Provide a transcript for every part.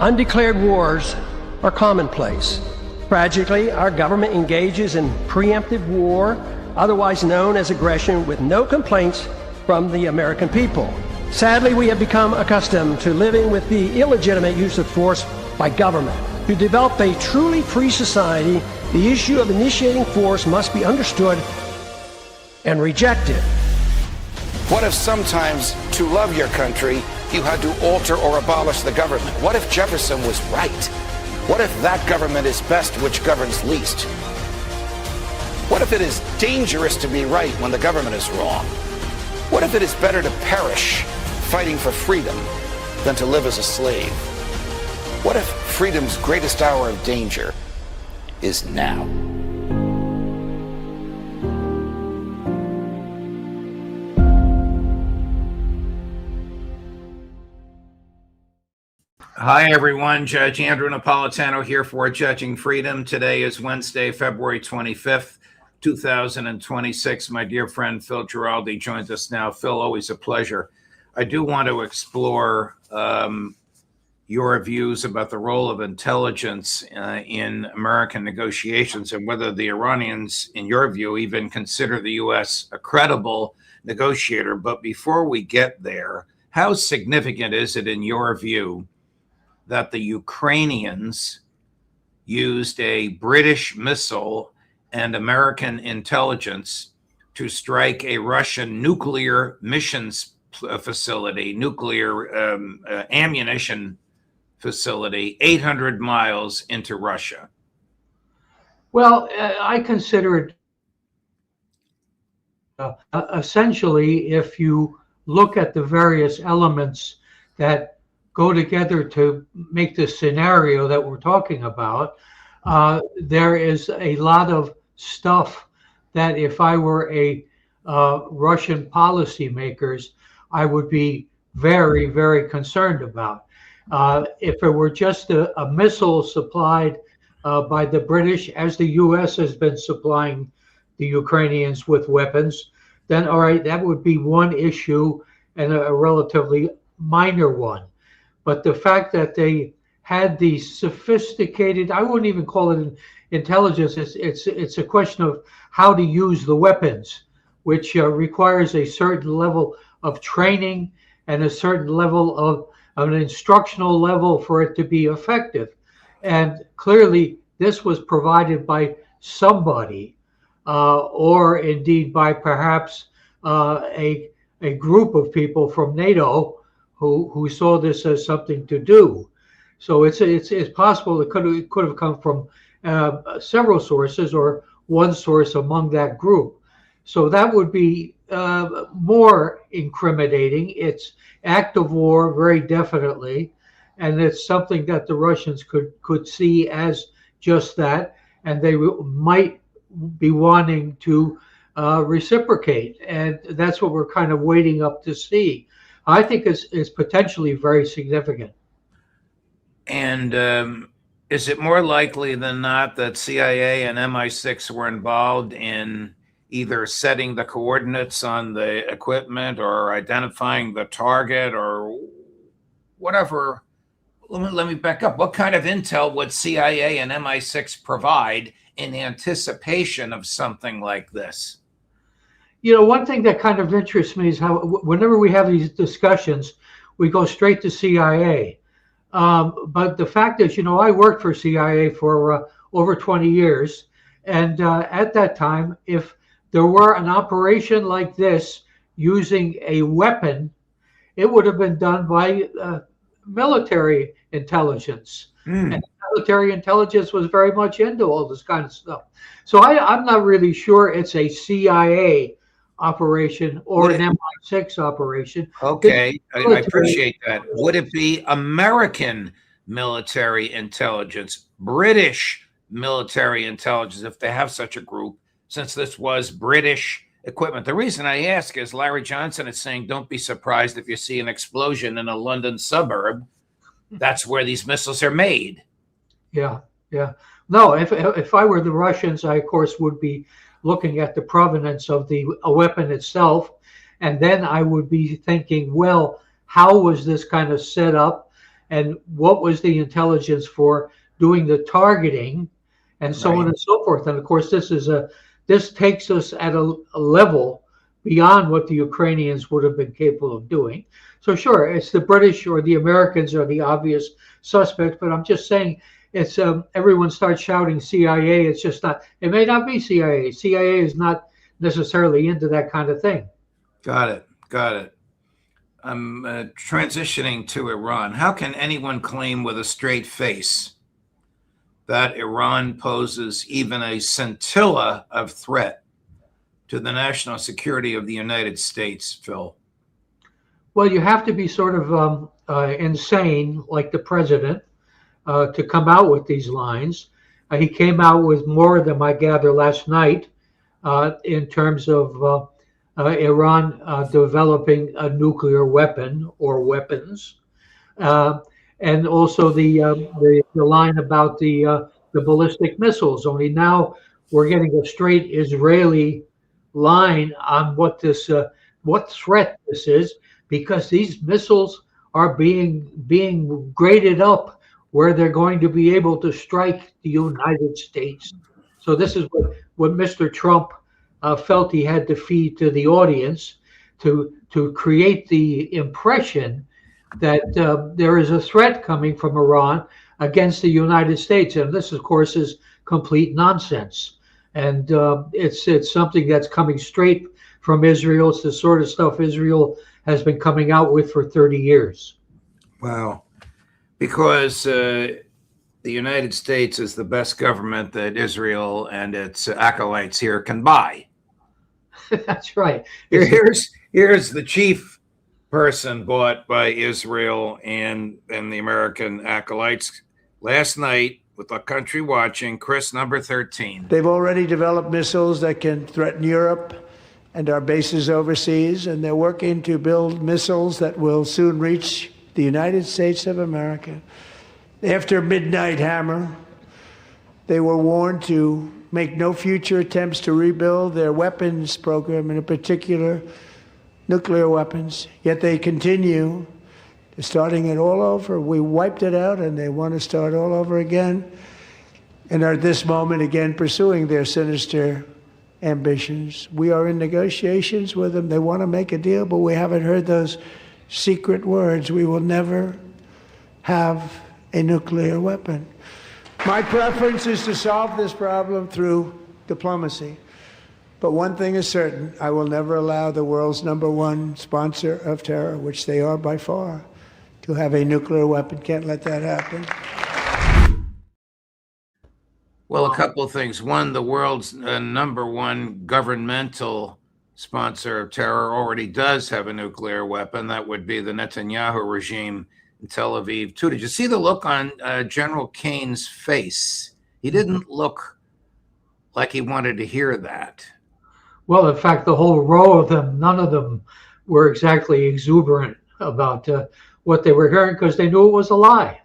Undeclared wars are commonplace. Tragically, our government engages in preemptive war, otherwise known as aggression, with no complaints from the American people. Sadly, we have become accustomed to living with the illegitimate use of force by government. To develop a truly free society, the issue of initiating force must be understood and rejected. What if sometimes, to love your country, you had to alter or abolish the government? What if Jefferson was right? What if that government is best which governs least? What if it is dangerous to be right when the government is wrong? What if it is better to perish fighting for freedom than to live as a slave? What if freedom's greatest hour of danger is now? Hi, everyone. Judge Andrew Napolitano here for Judging Freedom. Today is Wednesday, February 25th, 2026. My dear friend Phil Giraldi joins us now. Phil, always a pleasure. I do want to explore your views about the role of intelligence in American negotiations and whether the Iranians, in your view, even consider the U.S. a credible negotiator. But before we get there, how significant is it, in your view, that the Ukrainians used a British missile and American intelligence to strike a Russian nuclear missions facility, nuclear ammunition facility, 800 miles into Russia? Well, I consider it essentially, if you look at the various elements that go together to make the scenario that we're talking about, there is a lot of stuff that if I were a Russian policymakers, I would be very, very concerned about. If it were just a missile supplied by the British, as the U.S. has been supplying the Ukrainians with weapons, then all right, that would be one issue and a relatively minor one. But the fact that they had the sophisticated, I wouldn't even call it intelligence, it's a question of how to use the weapons, which requires a certain level of training and a certain level of an instructional level for it to be effective. And clearly this was provided by somebody, or indeed by perhaps a group of people from NATO who saw this as something to do. So it's possible it could have come from several sources or one source among that group. So that would be more incriminating. It's act of war, very definitely, and it's something that the Russians could see as just that, and they might be wanting to reciprocate, and that's what we're kind of waiting up to see. I think is potentially very significant. And is it more likely than not that CIA and MI6 were involved in either setting the coordinates on the equipment or identifying the target or whatever? Let me back up. What kind of intel would CIA and MI6 provide in anticipation of something like this? You know, one thing that kind of interests me is how whenever we have these discussions, we go straight to CIA. But the fact is, you know, I worked for CIA for over 20 years. And at that time, if there were an operation like this using a weapon, it would have been done by military intelligence. And military intelligence was very much into all this kind of stuff. So I'm not really sure it's a CIA operation or an MI6 operation. Okay, I appreciate that. Would it be American military intelligence, British military intelligence, if they have such a group, since this was British equipment? The reason I ask is Larry Johnson is saying, don't be surprised if you see an explosion in a London suburb. That's where these missiles are made. Yeah, yeah. No, if I were the Russians, I, of course, would be looking at the provenance of the weapon itself. And then I would be thinking, well, how was this kind of set up? and what was the intelligence for doing the targeting, and so on Right. and so forth. And of course, this takes us at a level beyond what the Ukrainians would have been capable of doing. So sure, it's the British or the Americans are the obvious suspects, but I'm just saying it's everyone starts shouting CIA. It's just not. It may not be CIA. CIA is not necessarily into that kind of thing. Got it. Got it. I'm transitioning to Iran. How can anyone claim with a straight face that Iran poses even a scintilla of threat to the national security of the United States, Phil? Well, you have to be sort of insane, like the president, to come out with these lines. He came out with more of them, I gather, last night in terms of Iran developing a nuclear weapon or weapons, and also the line about the ballistic missiles. Only now we're getting a straight Israeli line on what threat this is, because these missiles are being graded up where they're going to be able to strike the United States. So this is what Mr. Trump felt he had to feed to the audience to create the impression that there is a threat coming from Iran against the United States, and this, of course, is complete nonsense. And it's something that's coming straight from Israel. It's the sort of stuff Israel has been coming out with for 30 years. Wow. Because the United States is the best government that Israel and its acolytes here can buy. That's right. Here's the chief person bought by Israel and the American acolytes last night with a country watching, Chris, number 13. They've already developed missiles that can threaten Europe and our bases overseas, and they're working to build missiles that will soon reach the United States of America. After Midnight Hammer, they were warned to make no future attempts to rebuild their weapons program, and in particular, nuclear weapons. Yet they continue, starting it all over. We wiped it out, and they want to start all over again, and are at this moment again pursuing their sinister ambitions. We are in negotiations with them. They want to make a deal, but we haven't heard those secret words. We will never have a nuclear weapon. My preference is to solve this problem through diplomacy. But one thing is certain, I will never allow the world's #1 sponsor of terror, which they are by far, to have a nuclear weapon. Can't let that happen. Well, a couple of things. One, the world's #1 governmental sponsor of terror already does have a nuclear weapon. That would be the Netanyahu regime in Tel Aviv, too. Did you see the look on General Kane's face? He didn't look like he wanted to hear that. Well, in fact, the whole row of them, none of them were exactly exuberant about what they were hearing, because they knew it was a lie.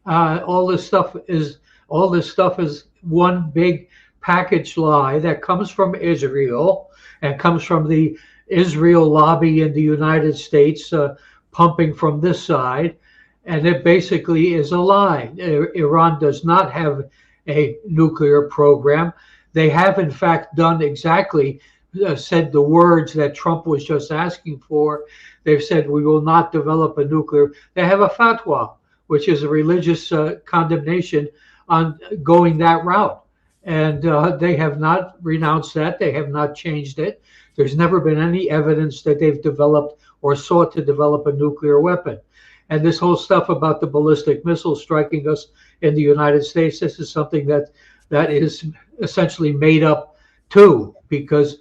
All this stuff is one big package lie that comes from Israel and comes from the Israel lobby in the United States, pumping from this side, and it basically is a lie. Iran does not have a nuclear program. They have, in fact, done exactly, said the words that Trump was just asking for. They've said we will not develop a nuclear. They have a fatwa, which is a religious condemnation on going that route. And they have not renounced that. They have not changed it. There's never been any evidence that they've developed or sought to develop a nuclear weapon. And this whole stuff about the ballistic missiles striking us in the United States, this is something that is essentially made up too, because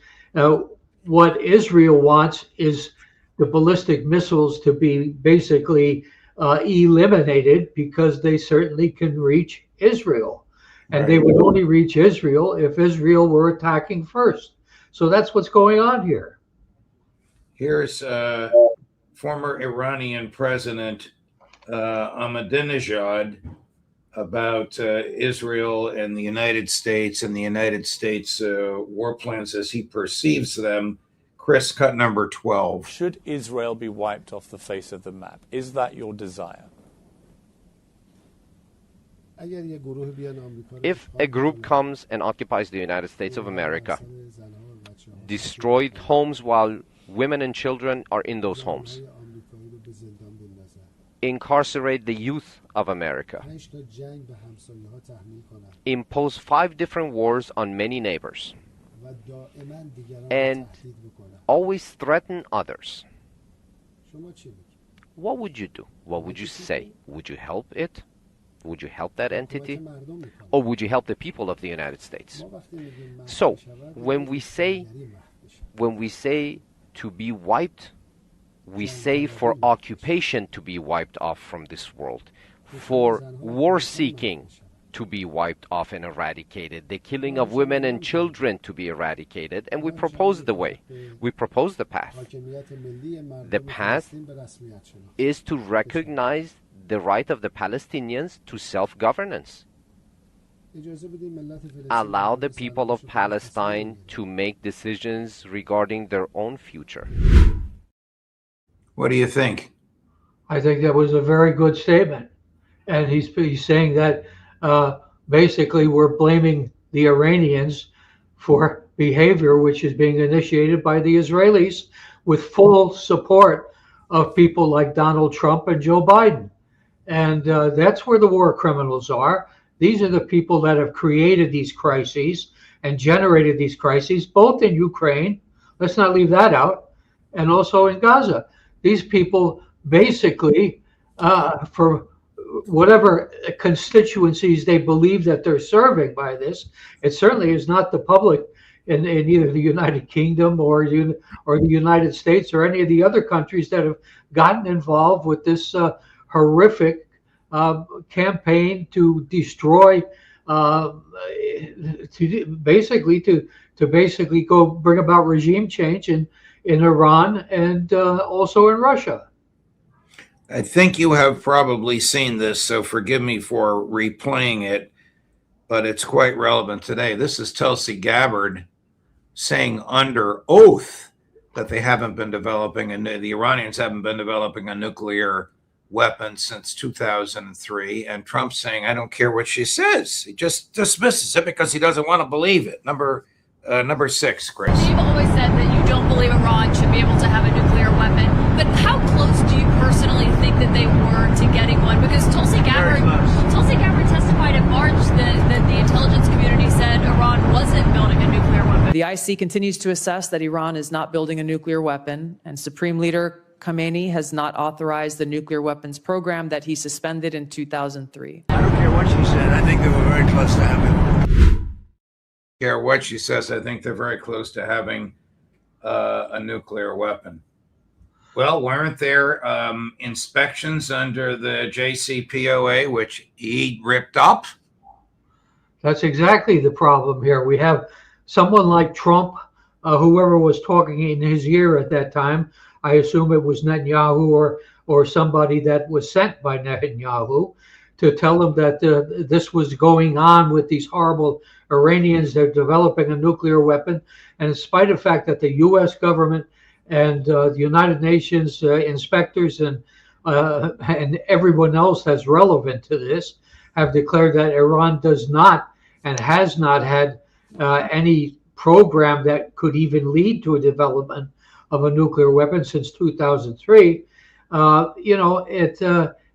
what Israel wants is the ballistic missiles to be basically eliminated, because they certainly can reach Israel. And they would only reach Israel if Israel were attacking first. So that's what's going on here. Here's former Iranian President Ahmadinejad about Israel and the United States war plans as he perceives them. Chris, cut number 12. Should Israel be wiped off the face of the map? Is that your desire? If a group comes and occupies the United States of America, destroyed homes while women and children are in those homes, incarcerate the youth of America, impose 5 different wars on many neighbors, and always threaten others, what would you do? What would you say? Would you help it? Would you help that entity? Or would you help the people of the United States? So, when we say to be wiped, we say for occupation to be wiped off from this world, for war-seeking to be wiped off and eradicated, the killing of women and children to be eradicated, and we propose the way. We propose the path. The path is to recognize the right of the Palestinians to self-governance. Allow the people of Palestine to make decisions regarding their own future. What do you think? I think that was a very good statement. And he's saying that basically we're blaming the Iranians for behavior which is being initiated by the Israelis with full support of people like Donald Trump and Joe Biden. And that's where the war criminals are. These are the people that have created these crises and generated these crises, both in Ukraine, let's not leave that out, and also in Gaza. These people basically, for whatever constituencies they believe that they're serving by this, it certainly is not the public in either the United Kingdom or the United States or any of the other countries that have gotten involved with this horrific campaign to destroy, to basically go bring about regime change in Iran and also in Russia. I think you have probably seen this, so forgive me for replaying it, but it's quite relevant today. This is Tulsi Gabbard saying under oath that they haven't been developing, and the Iranians haven't been developing a nuclear weapon since 2003, and Trump saying, I don't care what she says. He just dismisses it because he doesn't want to believe it. Number 6, Chris. You've always said that you don't believe Iran should be able to have a nuclear weapon, but how close do you personally think that they were to getting one? Because Tulsi Gabbard testified in March that the intelligence community said Iran wasn't building a nuclear weapon. The IC continues to assess that Iran is not building a nuclear weapon, and Supreme Leader Khamenei has not authorized the nuclear weapons program that he suspended in 2003. I don't care what she said. I think they were very close to having it. Care what she says, I think they're very close to having a nuclear weapon. Well, weren't there inspections under the JCPOA, which he ripped up? That's exactly the problem here. We have someone like Trump, whoever was talking in his ear at that time. I assume it was Netanyahu or somebody that was sent by Netanyahu to tell him that this was going on with these horrible Iranians. They're developing a nuclear weapon. And in spite of the fact that the U.S. government and the United Nations inspectors and everyone else that's relevant to this have declared that Iran does not and has not had any program that could even lead to a development of a nuclear weapon since 2003.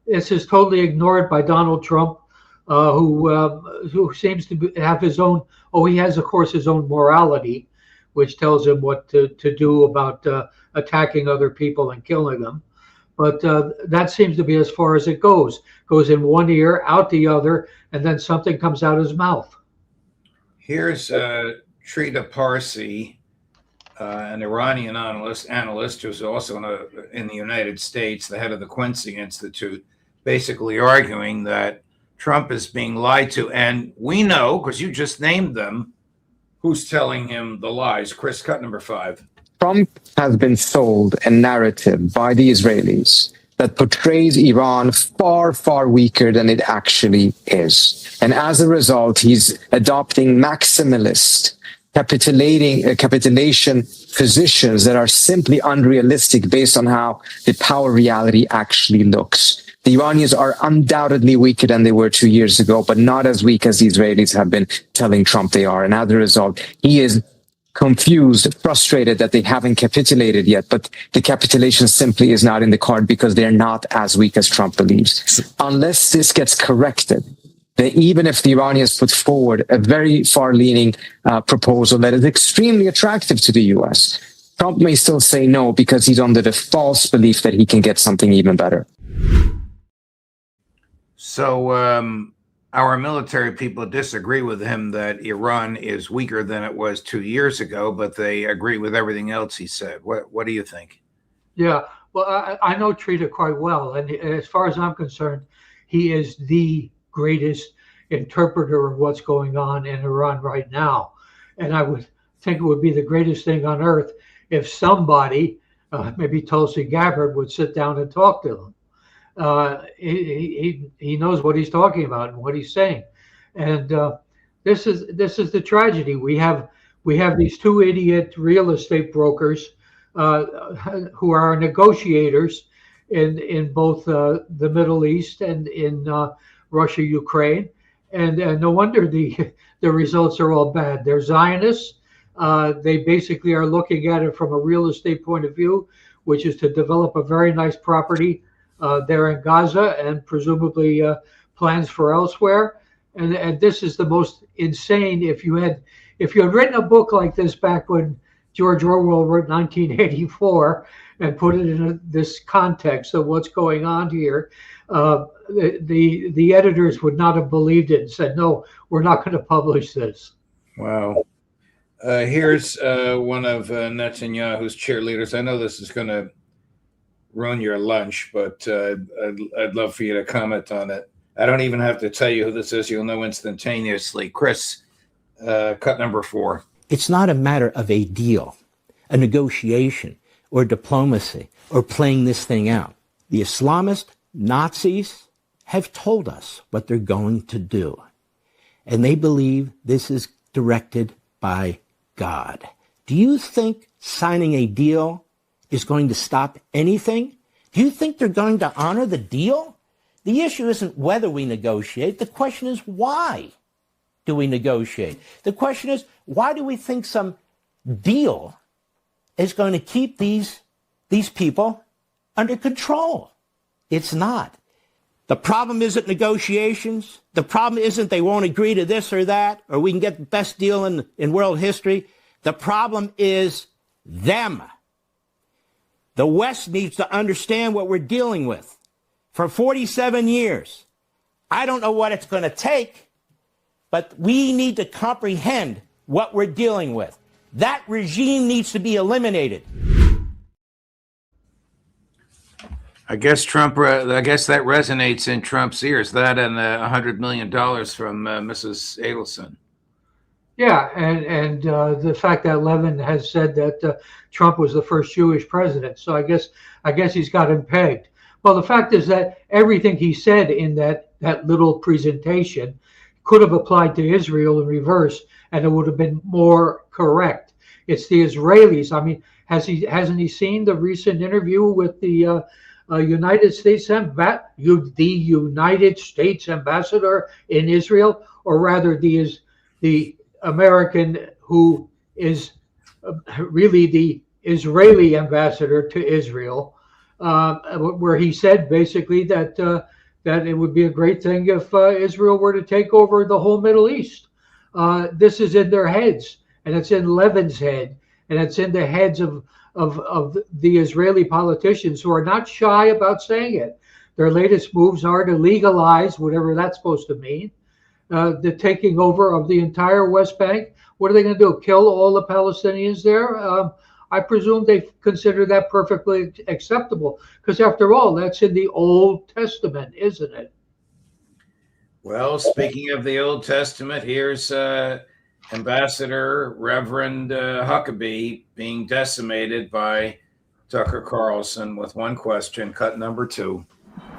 This is totally ignored by Donald Trump, who seems to have his own. He has, of course, his own morality, which tells him what to do about attacking other people and killing them. But that seems to be as far as it goes. Goes in one ear, out the other, and then something comes out his mouth. Here's Trita Parsi, an Iranian analyst who's also in the United States, the head of the Quincy Institute, basically arguing that Trump is being lied to. And we know, because you just named them, who's telling him the lies. Chris, cut number 5. Trump has been sold a narrative by the Israelis that portrays Iran far, far weaker than it actually is. And as a result, he's adopting maximalist, capitulation positions that are simply unrealistic based on how the power reality actually looks. The Iranians are undoubtedly weaker than they were 2 years ago, but not as weak as the Israelis have been telling Trump they are. And as a result, he is confused, frustrated that they haven't capitulated yet, but the capitulation simply is not in the card because they're not as weak as Trump believes. Unless this gets corrected, that even if the Iranians put forward a very far-leaning proposal that is extremely attractive to the U.S., Trump may still say no because he's under the false belief that he can get something even better. So our military people disagree with him that Iran is weaker than it was 2 years ago, but they agree with everything else he said. What do you think? Yeah, well, I know Trita quite well, and as far as I'm concerned, he is the greatest interpreter of what's going on in Iran right now. And I would think it would be the greatest thing on earth if somebody, maybe Tulsi Gabbard, would sit down and talk to them. He knows what he's talking about and what he's saying, and this is the tragedy. We have these two idiot real estate brokers who are negotiators in both the Middle East and in Russia, Ukraine, and no wonder the results are all bad. They're Zionists. They basically are looking at it from a real estate point of view, which is to develop a very nice property there in Gaza and presumably plans for elsewhere. And this is the most insane. If you had written a book like this back when George Orwell wrote 1984 and put it in this context of what's going on here, the editors would not have believed it and said, no, we're not going to publish this. Wow. Here's one of Netanyahu's cheerleaders. I know this is going to ruin your lunch, but I'd love for you to comment on it. I don't even have to tell you who this is. You'll know instantaneously. Chris, cut number 4. It's not a matter of a deal, a negotiation, or diplomacy, or playing this thing out. The Islamist Nazis have told us what they're going to do, and they believe this is directed by God. Do you think signing a deal is going to stop anything? Do you think they're going to honor the deal? The issue isn't whether we negotiate. The question is, why do we negotiate? The question is, why do we think some deal is going to keep these people under control? It's not. The problem isn't negotiations. The problem isn't they won't agree to this or that, or we can get the best deal in world history. The problem is them. The West needs to understand what we're dealing with. For 47 years, I don't know what it's going to take, but we need to comprehend what we're dealing with. That regime needs to be eliminated. I guess that resonates in Trump's ears, that and $100 million from Mrs. Adelson. Yeah, and the fact that Levin has said that Trump was the first Jewish president, so I guess he's got him pegged. Well, the fact is that everything he said in that little presentation could have applied to Israel in reverse, and it would have been more correct. It's the Israelis. I mean, hasn't he seen the recent interview with the United States ambassador in Israel, or rather the American who is really the Israeli ambassador to Israel, where he said basically that it would be a great thing if Israel were to take over the whole Middle East. This is in their heads, and it's in Levin's head, and it's in the heads of the Israeli politicians who are not shy about saying it. Their latest moves are to legalize whatever that's supposed to mean, the taking over of the entire West Bank. What are they going to do? Kill all the Palestinians there? I presume they consider that perfectly acceptable, because after all, that's in the Old Testament, isn't it? Well, speaking of the Old Testament, here's Ambassador Reverend Huckabee being decimated by Tucker Carlson with one question, cut number 2.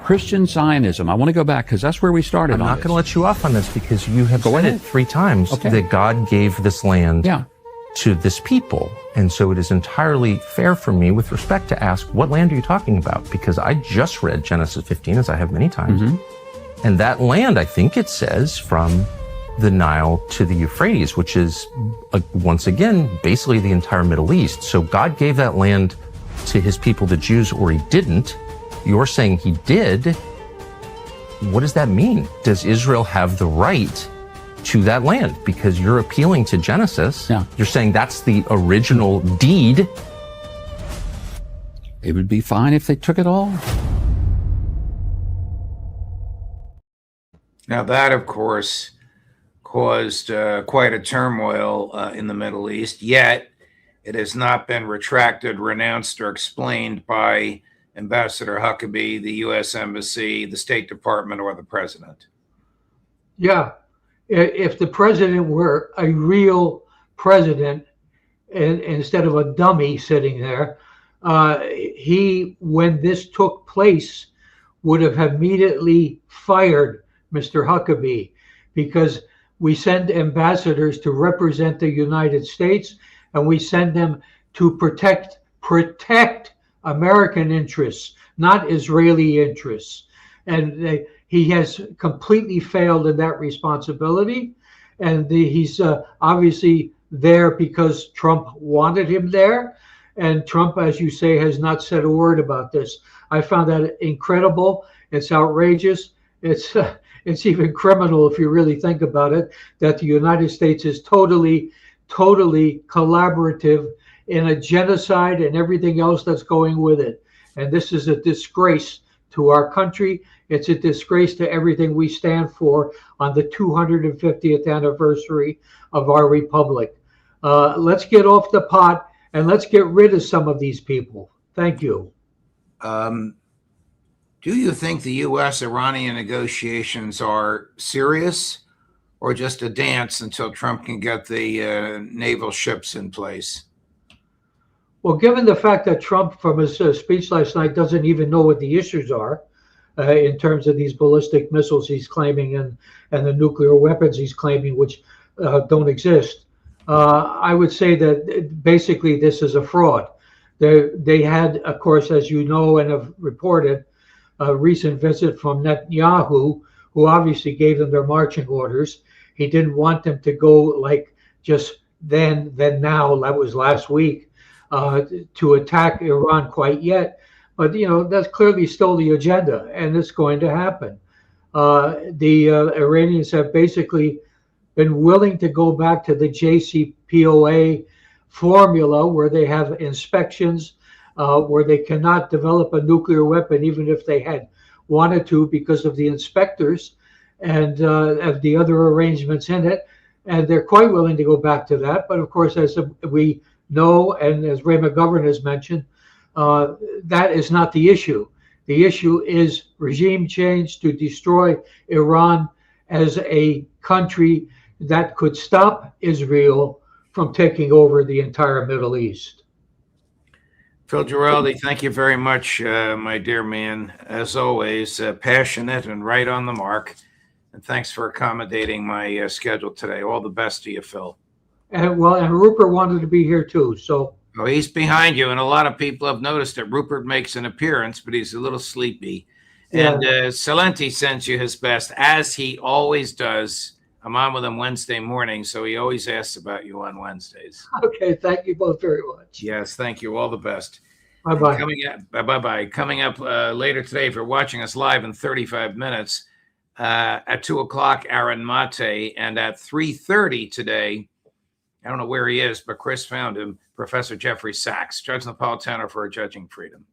Christian Zionism. I want to go back because that's where we started. I'm not going to let you off on this because you have said it 3 times that God gave this land to this people. And so it is entirely fair for me with respect to ask, what land are you talking about? Because I just read Genesis 15, as I have many times. And that land, I think it says, from the Nile to the Euphrates, which is, once again, basically the entire Middle East. So God gave that land to his people, the Jews, or he didn't. You're saying he did. What does that mean? Does Israel have the right to that land? Because you're appealing to Genesis. Yeah. You're saying that's the original deed. It would be fine if they took it all. Now that, of course, caused quite a turmoil in the Middle East, yet it has not been retracted, renounced, or explained by Ambassador Huckabee, the U.S. Embassy, the State Department, or the President. Yeah. If the president were a real president and instead of a dummy sitting there, he, when this took place, would have immediately fired Mr. Huckabee, because we send ambassadors to represent the United States, and we send them to protect American interests, not Israeli interests. And he has completely failed in that responsibility. And he's obviously there because Trump wanted him there. And Trump, as you say, has not said a word about this. I found that incredible. It's outrageous. It's even criminal if you really think about it, that the United States is totally collaborative in a genocide and everything else that's going with it. And this is a disgrace to our country. It's a disgrace to everything we stand for on the 250th anniversary of our republic. Let's get off the pot and let's get rid of some of these people. Thank you. Do you think the U.S.-Iranian negotiations are serious or just a dance until Trump can get the naval ships in place? Well, given the fact that Trump, from his speech last night, doesn't even know what the issues are in terms of these ballistic missiles he's claiming and the nuclear weapons he's claiming, which don't exist, I would say that basically this is a fraud. They had, of course, as you know and have reported, a recent visit from Netanyahu, who obviously gave them their marching orders. He didn't want them to go like just then now, that was last week, to attack Iran quite yet. But, you know, that's clearly still the agenda, and it's going to happen. The Iranians have basically been willing to go back to the JCPOA formula, where they have inspections, where they cannot develop a nuclear weapon even if they had wanted to, because of the inspectors and of the other arrangements in it. And they're quite willing to go back to that. But of course, as we know, and as Ray McGovern has mentioned, that is not the issue. The issue is regime change to destroy Iran as a country that could stop Israel from taking over the entire Middle East. Phil Giraldi, thank you very much, my dear man. As always, passionate and right on the mark. And thanks for accommodating my schedule today. All the best to you, Phil. And Rupert wanted to be here too, so. Oh, he's behind you, and a lot of people have noticed that Rupert makes an appearance, but he's a little sleepy. Yeah. And Salenti sends you his best, as he always does. I'm on with him Wednesday morning, so he always asks about you on Wednesdays. Okay, thank you both very much. Yes, thank you. All the best. Bye-bye. Coming up later today, if you're watching us live in 35 minutes, at 2 o'clock, Aaron Mate, and at 3:30 today, I don't know where he is, but Chris found him, Professor Jeffrey Sachs, Judge Napolitano for Judging Freedom.